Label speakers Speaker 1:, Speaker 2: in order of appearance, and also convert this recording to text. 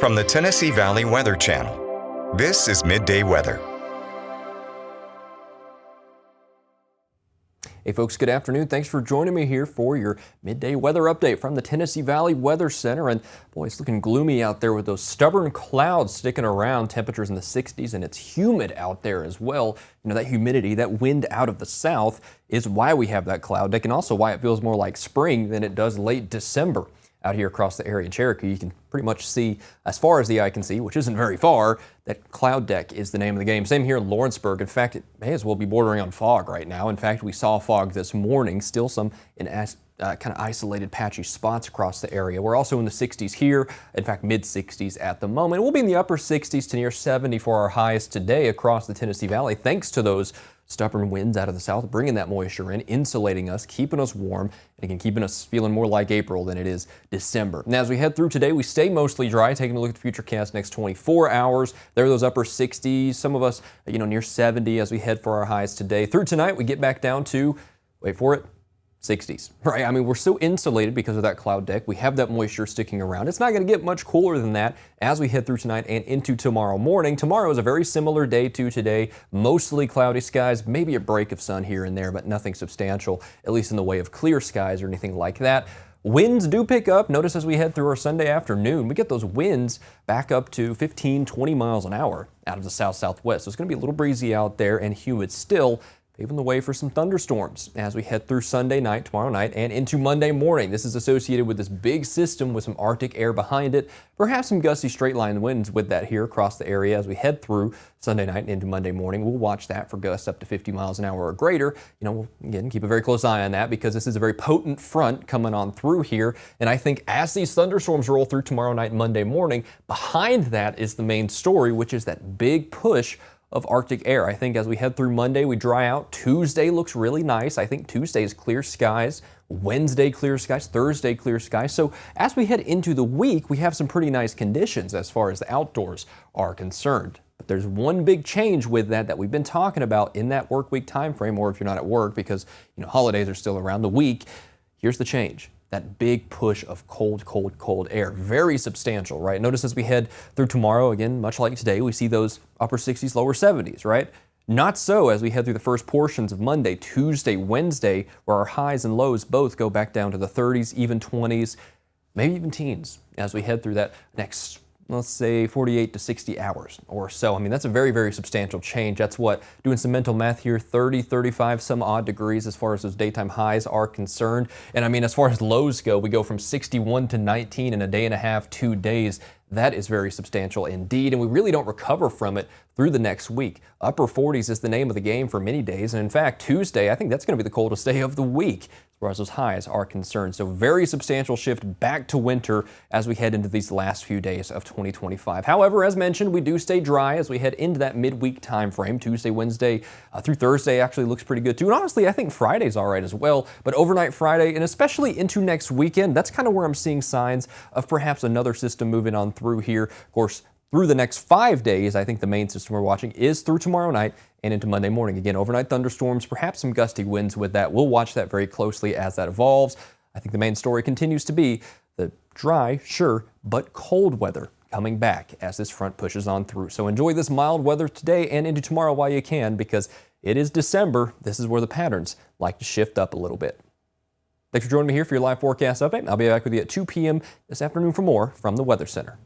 Speaker 1: From the Tennessee Valley Weather Channel, this is Midday Weather.
Speaker 2: Hey folks, good afternoon. Thanks for joining me here for your midday weather update from the Tennessee Valley Weather Center. And boy, it's looking gloomy out there with those stubborn clouds sticking around, temperatures in the 60s, and it's humid out there as well. You know, that humidity, that wind out of the south is why we have that cloud deck, and also why it feels more like spring than it does late December. Out here across the area in Cherokee, you can pretty much see, as far as the eye can see, which isn't very far, that cloud deck is the name of the game. Same here in Lawrenceburg. In fact, it may as well be bordering on fog right now. In fact, we saw fog this morning, still some in kind of isolated patchy spots across the area. We're also in the 60s here, in fact, mid-60s at the moment. We'll be in the upper 60s to near 70 for our highs today across the Tennessee Valley, thanks to those stubborn winds out of the south, bringing that moisture in, insulating us, keeping us warm, and again, keeping us feeling more like April than it is December. Now, as we head through today, we stay mostly dry. Taking a look at the futurecast next 24 hours, there are those upper 60s, some of us, near 70 as we head for our highs today. Through tonight, we get back down to, wait for it, 60s, right? I mean, we're so insulated because of that cloud deck. We have that moisture sticking around. It's not going to get much cooler than that as we head through tonight and into tomorrow morning. Tomorrow is a very similar day to today. Mostly cloudy skies, maybe a break of sun here and there, but nothing substantial, at least in the way of clear skies or anything like that. Winds do pick up. Notice as we head through our Sunday afternoon, we get those winds back up to 15, 20 miles an hour out of the south-southwest. So it's going to be a little breezy out there and humid still, paving the way for some thunderstorms as we head through Sunday night, tomorrow night, and into Monday morning. This is associated with this big system with some Arctic air behind it. Perhaps some gusty straight line winds with that here across the area as we head through Sunday night and into Monday morning. We'll watch that for gusts up to 50 miles an hour or greater. We'll again keep a very close eye on that because this is a very potent front coming on through here. And I think as these thunderstorms roll through tomorrow night and Monday morning, behind that is the main story, which is that big push of Arctic air. I think as we head through Monday, we dry out. Tuesday looks really nice. I think Tuesday is clear skies. Wednesday, clear skies. Thursday, clear skies. So as we head into the week, we have some pretty nice conditions as far as the outdoors are concerned. But there's one big change with that we've been talking about in that work week time frame, or if you're not at work because holidays are still around the week. Here's the change. That big push of cold, cold, cold air. Very substantial, right? Notice as we head through tomorrow, again, much like today, we see those upper 60s, lower 70s, right? Not so as we head through the first portions of Monday, Tuesday, Wednesday, where our highs and lows both go back down to the 30s, even 20s, maybe even teens as we head through that next, let's say 48 to 60 hours or so. I mean, that's a very, very substantial change. That's what, doing some mental math here, 30, 35, some odd degrees as far as those daytime highs are concerned. And I mean, as far as lows go, we go from 61 to 19 in a day and a half, 2 days. That is very substantial indeed, and we really don't recover from it through the next week. Upper 40s is the name of the game for many days, and in fact, Tuesday, I think that's going to be the coldest day of the week as far as those highs are concerned. So very substantial shift back to winter as we head into these last few days of 2025. However, as mentioned, we do stay dry as we head into that midweek time frame. Tuesday, Wednesday, through Thursday actually looks pretty good too, and honestly, I think Friday's all right as well, but overnight Friday, and especially into next weekend, that's kind of where I'm seeing signs of perhaps another system moving on through here. Of course, through the next 5 days, I think the main system we're watching is through tomorrow night and into Monday morning. Again, overnight thunderstorms, perhaps some gusty winds with that. We'll watch that very closely as that evolves. I think the main story continues to be the dry, sure, but cold weather coming back as this front pushes on through. So enjoy this mild weather today and into tomorrow while you can, because it is December. This is where the patterns like to shift up a little bit. Thanks for joining me here for your live forecast update. I'll be back with you at 2 p.m. this afternoon for more from the Weather Center.